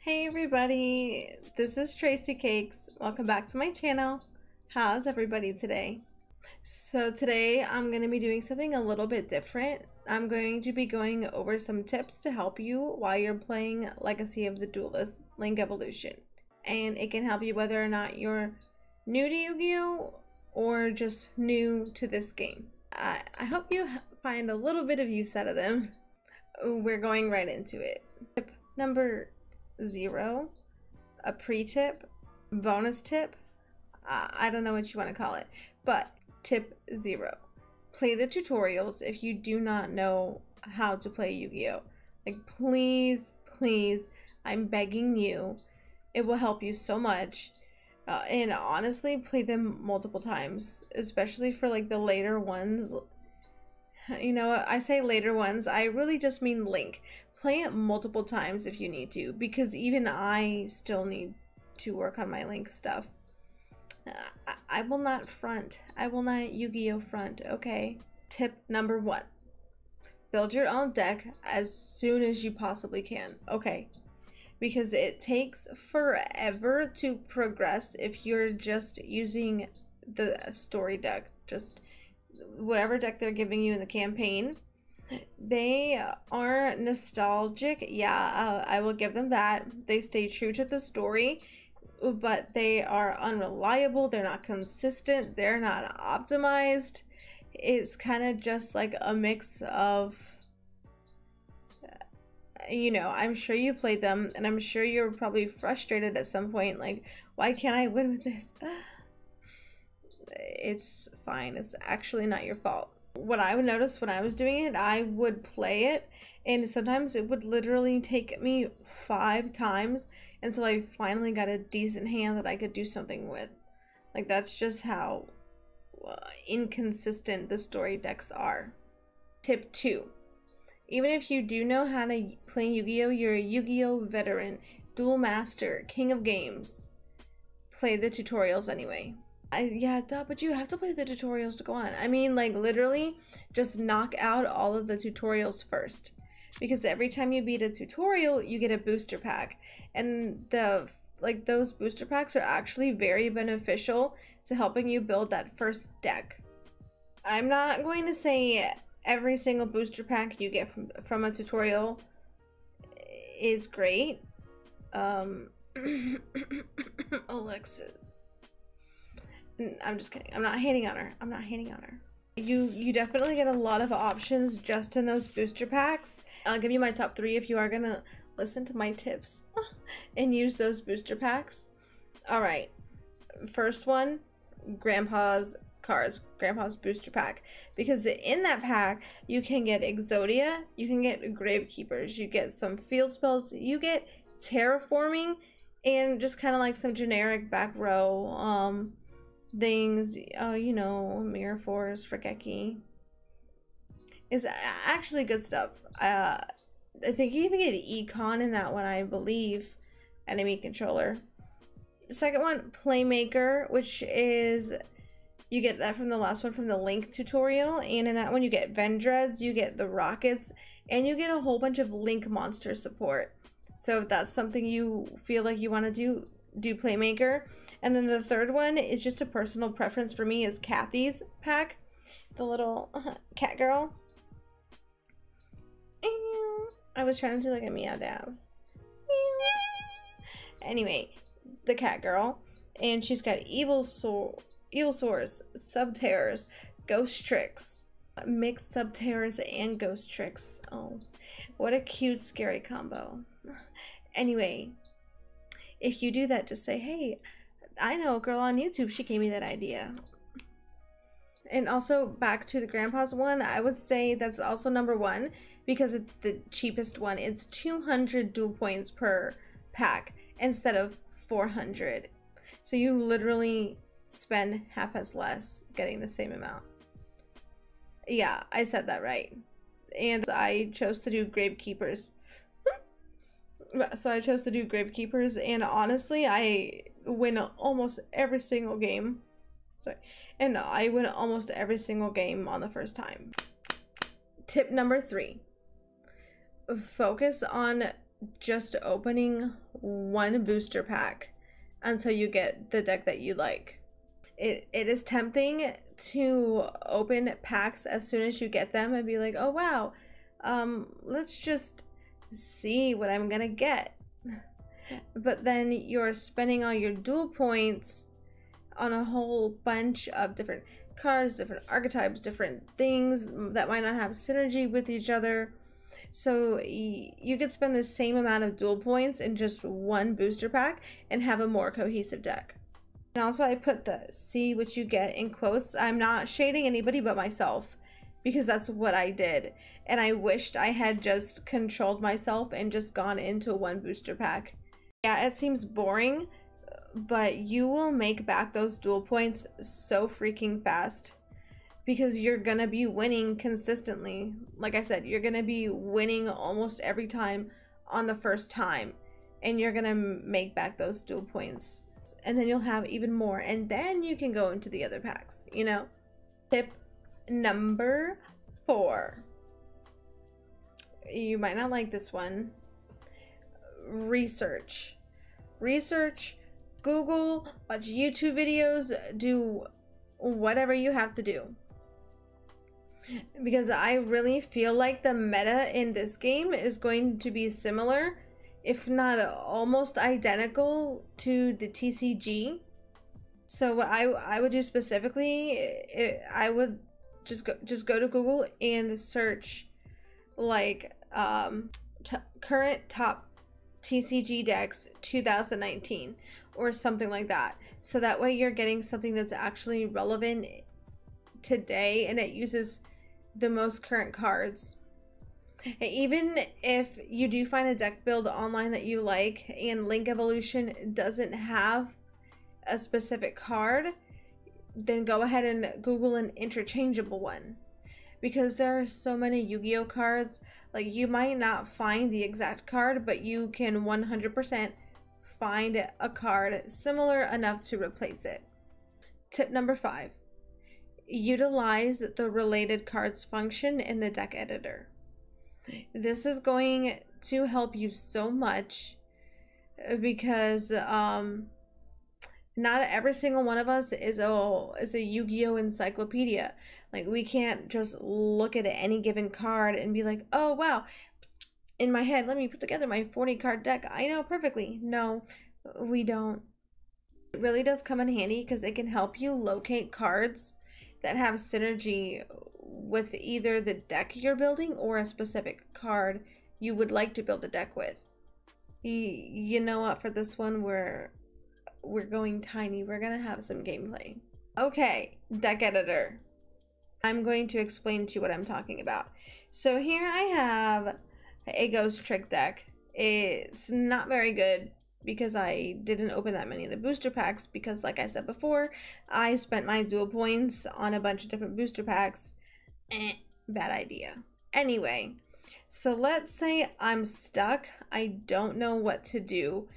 Hey everybody, this is Tracy Cakes. Welcome back to my channel. How's everybody today? So today I'm going to be doing something a little bit different. I'm going to be going over some tips to help you while you're playing Legacy of the Duelist Link Evolution. And it can help you whether or not you're new to Yu-Gi-Oh! Or just new to this game. I hope you find a little bit of use out of them. We're going right into it. Tip number 0, a pre-tip, bonus tip, I don't know what you want to call it, but tip 0, play the tutorials if you do not know how to play Yu-Gi-Oh! Like, please, I'm begging you, it will help you so much. And honestly, play them multiple times, especially for like the later ones. You know, I say later ones, I really just mean Link. Play it multiple times if you need to, because even I still need to work on my Link stuff. I will not front. I will not Yu-Gi-Oh! Front, okay? Tip number 1. Build your own deck as soon as you possibly can, okay? Because it takes forever to progress if you're just using the story deck. Just whatever deck they're giving you in the campaign. They are nostalgic, yeah, I will give them that. They stay true to the story, but they are unreliable, they're not consistent, they're not optimized. It's kind of just like a mix of, you know, I'm sure you played them, and I'm sure you're probably frustrated at some point, like, why can't I win with this? It's fine, it's actually not your fault. What I would notice when I was doing it, I would play it, and sometimes it would literally take me 5 times until I finally got a decent hand that I could do something with. Like, that's just how inconsistent the story decks are. Tip 2. Even if you do know how to play Yu-Gi-Oh! You're a Yu-Gi-Oh! Veteran, duel master, king of games. Play the tutorials anyway. Yeah, duh, but you have to play the tutorials to go on. I mean, like, literally, just knock out all of the tutorials first. Because every time you beat a tutorial, you get a booster pack. And those booster packs are actually very beneficial to helping you build that first deck. I'm not going to say every single booster pack you get from a tutorial is great. Alexis. I'm just kidding. I'm not hating on her. You definitely get a lot of options just in those booster packs. I'll give you my top 3 if you are gonna listen to my tips and use those booster packs. Alright. First one, Grandpa's cards. Grandpa's booster pack. Because in that pack, you can get Exodia, you can get Gravekeepers, you get some field spells, you get terraforming, and just kind of like some generic back row things, you know, Mirror Force, Frigeki. It's actually good stuff. I think you even get Econ in that one, I believe. Enemy controller. Second one, Playmaker, which is, you get that from the last one from the Link tutorial, and in that one you get Vendreads, you get the Rockets, and you get a whole bunch of Link monster support. So if that's something you feel like you want to do Playmaker. And then the third one is just a personal preference for me, is Kathy's pack, the little cat girl. I was trying to do like a meow dab. Anyway, the cat girl, and she's got evil swords, sub terrors, ghost tricks, mixed sub terrors and ghost tricks. Oh, what a cute scary combo. Anyway, if you do that, just say, hey, I know a girl on YouTube, she gave me that idea. And also, back to the Grandpa's one, I would say that's also number 1 because it's the cheapest one. It's 200 duel points per pack instead of 400. So you literally spend half as less getting the same amount. Yeah, I said that right. And I chose to do Gravekeepers. So I chose to do Gravekeepers, and honestly, I win almost every single game. And I win almost every single game on the first time. Tip number 3. Focus on just opening one booster pack until you get the deck that you like. It is tempting to open packs as soon as you get them and be like, oh wow, let's just see what I'm gonna get. But then you're spending all your duel points on a whole bunch of different cards, different archetypes, different things that might not have synergy with each other. So you could spend the same amount of duel points in just one booster pack and have a more cohesive deck. And also I put the see what you get in quotes. I'm not shading anybody but myself, because that's what I did. And I wished I had just controlled myself and just gone into one booster pack. Yeah, it seems boring, but you will make back those duel points so freaking fast, because you're gonna be winning consistently. Like I said, you're gonna be winning almost every time on the first time, and you're gonna make back those duel points, and then you'll have even more, and then you can go into the other packs, you know. Tip number 4. You might not like this one. Research, Google, watch YouTube videos, do whatever you have to do, because I really feel like the meta in this game is going to be similar, if not almost identical, to the TCG. So what I would do specifically, I would just go to Google and search like current top TCG decks 2019 or something like that. So that way you're getting something that's actually relevant today and it uses the most current cards. Even if you do find a deck build online that you like and Link Evolution doesn't have a specific card, then go ahead and Google an interchangeable one, because there are so many Yu-Gi-Oh cards. Like, you might not find the exact card, but you can 100% find a card similar enough to replace it. Tip number 5, utilize the related cards function in the deck editor. This is going to help you so much, because not every single one of us is a Yu-Gi-Oh encyclopedia. Like, we can't just look at any given card and be like, oh wow, in my head, let me put together my 40 card deck. I know perfectly. No, we don't. It really does come in handy because it can help you locate cards that have synergy with either the deck you're building or a specific card you would like to build a deck with. You know what, for this one, we're going tiny. We're gonna have some gameplay. Okay, deck editor. I'm going to explain to you what I'm talking about. So here I have a Ghost Trick deck. It's not very good because I didn't open that many of the booster packs, because like I said before, I spent my dual points on a bunch of different booster packs. Bad idea. Anyway, so let's say I'm stuck. I don't know what to do.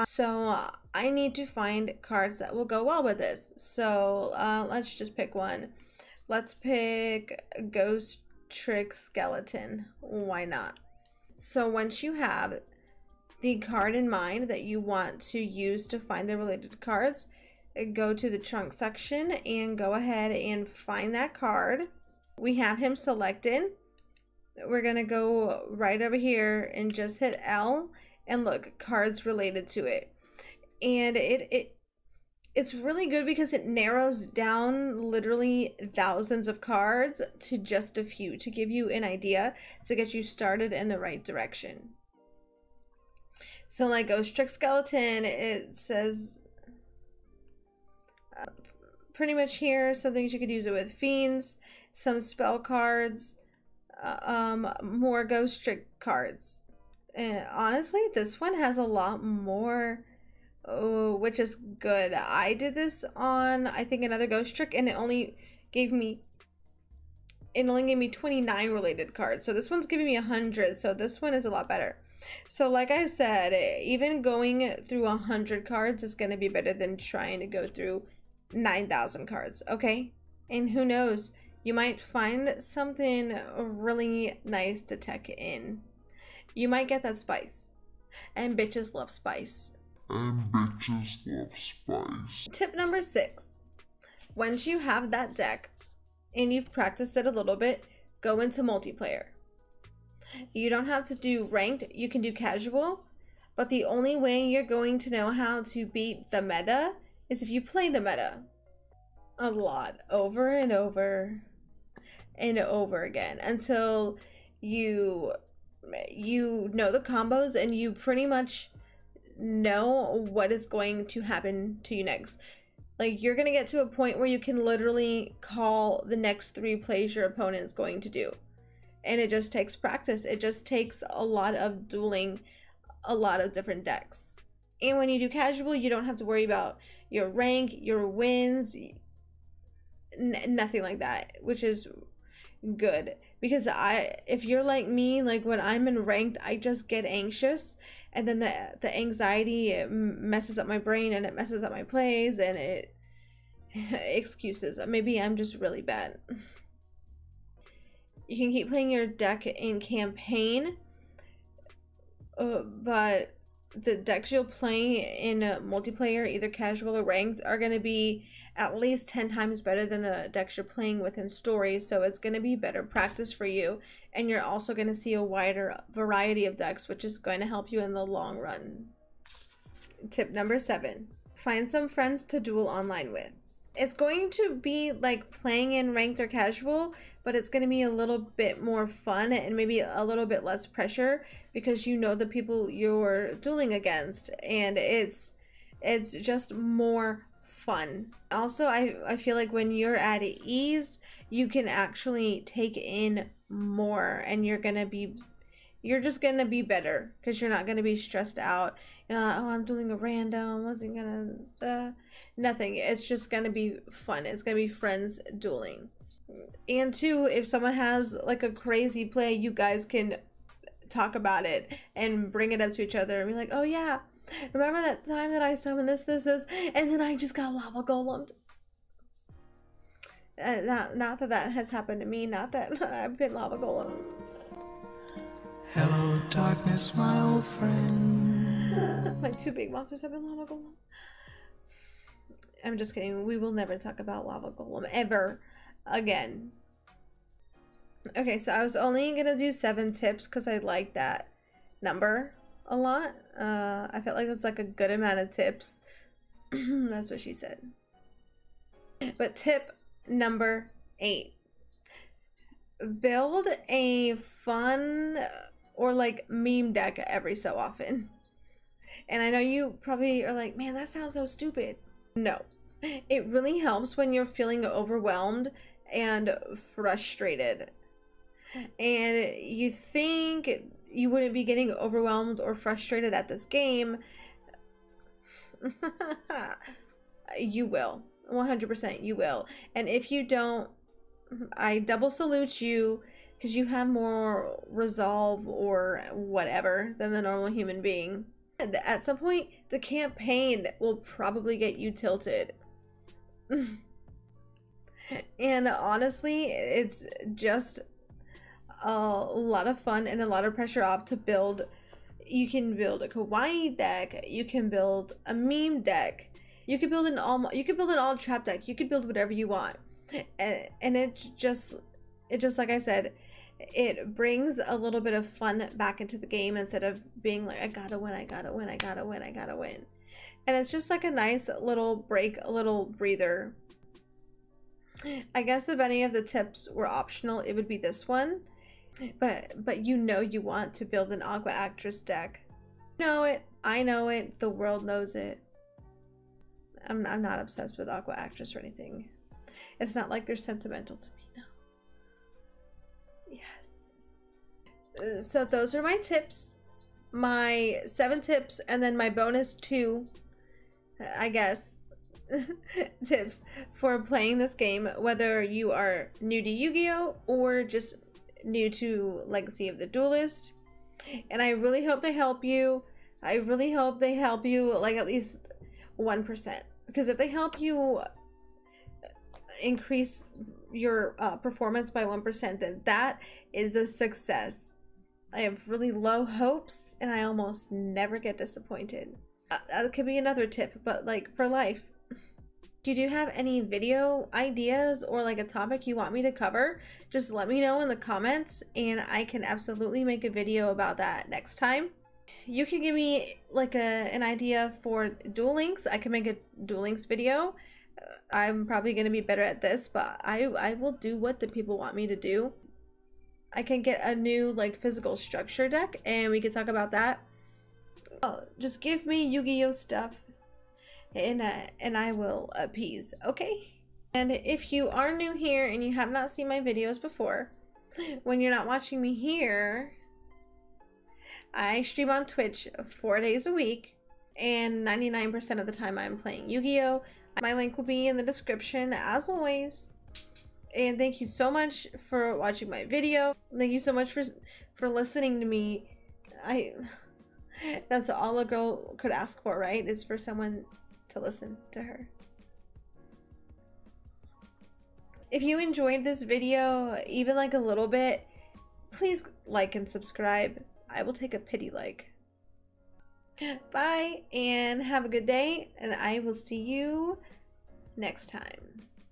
So I need to find cards that will go well with this. So let's just pick one. Let's pick Ghost Trick Skeleton. Why not? So once you have the card in mind that you want to use to find the related cards, go to the trunk section and go ahead and find that card. We have him selected. We're gonna go right over here and just hit L and look, cards related to it. And it's really good because it narrows down literally thousands of cards to just a few, to give you an idea, to get you started in the right direction. So like Ghost Trick Skeleton, it says pretty much here some things you could use it with: fiends, some spell cards, more Ghost Trick cards. And honestly, this one has a lot more, which is good. I did this on, I think, another Ghost Trick, and it only gave me 29 related cards. So this one's giving me 100. So this one is a lot better. So like I said, even going through 100 cards is going to be better than trying to go through 9,000 cards. Okay, and who knows, you might find something really nice to tech in. You might get that spice. And bitches love spice. Tip number 6. Once you have that deck and you've practiced it a little bit, go into multiplayer. You don't have to do ranked, you can do casual, but the only way you're going to know how to beat the meta is if you play the meta a lot, over and over and over again, until you know the combos and you pretty much know what is going to happen to you next. Like, you're gonna get to a point where you can literally call the next 3 plays your opponent's going to do. And it just takes practice. It just takes a lot of dueling a lot of different decks. And when you do casual, you don't have to worry about your rank, your wins, nothing like that, which is good. Because if you're like me, like when I'm in ranked, I just get anxious, and then the anxiety, it messes up my brain and it messes up my plays, and it excuses. Maybe I'm just really bad. You can keep playing your deck in campaign, but the decks you'll play in multiplayer, either casual or ranked, are going to be at least 10 times better than the decks you're playing with in story. So it's going to be better practice for you, and you're also going to see a wider variety of decks, which is going to help you in the long run. Tip number 7. Find some friends to duel online with. It's going to be like playing in ranked or casual, but it's going to be a little bit more fun and maybe a little bit less pressure, because you know the people you're dueling against, and it's just more fun. Also, I feel like when you're at ease, you can actually take in more, and you're just gonna be better because you're not gonna be stressed out. You know, oh, I'm doing a random, wasn't gonna nothing. It's just gonna be fun. It's gonna be friends dueling. And 2, if someone has like a crazy play, you guys can talk about it and bring it up to each other and be like, oh yeah, remember that time that I summoned this, and then I just got lava golemed. Not that has happened to me. Not that I've been lava golemed. Hello, darkness, my old friend. My 2 big monsters have been lava golem. I'm just kidding. We will never talk about lava golem ever again. Okay, so I was only gonna do 7 tips because I like that number a lot. I felt like that's like a good amount of tips. That's what she said. But tip number 8. Build a fun or like meme deck every so often. And I know you probably are like, man, that sounds so stupid. No, it really helps when you're feeling overwhelmed and frustrated, and you think you wouldn't be getting overwhelmed or frustrated at this game. You will. 100% you will. And if you don't, I double salute you, because you have more resolve or whatever than the normal human being. And at some point, the campaign will probably get you tilted. And honestly, it's just a lot of fun and a lot of pressure off to build. You can build a kawaii deck, you can build a meme deck, you can build an all trap deck, you can build whatever you want. And it's just like I said, it brings a little bit of fun back into the game, instead of being like, I gotta win. And it's just like a nice little break, a little breather. I guess if any of the tips were optional, it would be this one. But you know you want to build an Aqua Actress deck. You know it, I know it, the world knows it. I'm not obsessed with Aqua Actress or anything. It's not like they're sentimental to me, no. Yes. So those are my tips. My 7 tips, and then my bonus 2, I guess, tips for playing this game, whether you are new to Yu-Gi-Oh! Or just new to Legacy of the Duelist. And I really hope they help you. I really hope they help you like at least 1%. Because if they help you increase your performance by 1%, then that is a success. I have really low hopes and I almost never get disappointed. That could be another tip, but like for life. If you do have any video ideas or like a topic you want me to cover, just let me know in the comments and I can absolutely make a video about that next time. You can give me like an idea for Duel Links. I can make a Duel Links video. I'm probably going to be better at this, but I will do what the people want me to do. I can get a new like physical structure deck and we can talk about that. Oh, just give me Yu-Gi-Oh stuff and I will appease, okay? And if you are new here and you have not seen my videos before, when you're not watching me here, I stream on Twitch 4 days a week, and 99% of the time I'm playing Yu-Gi-Oh! My link will be in the description as always. And thank you so much for watching my video. Thank you so much for listening to me. That's all a girl could ask for, right? Is for someone to listen to her. If you enjoyed this video, even like a little bit, please like and subscribe. I will take a pity like. Bye and have a good day, and I will see you next time.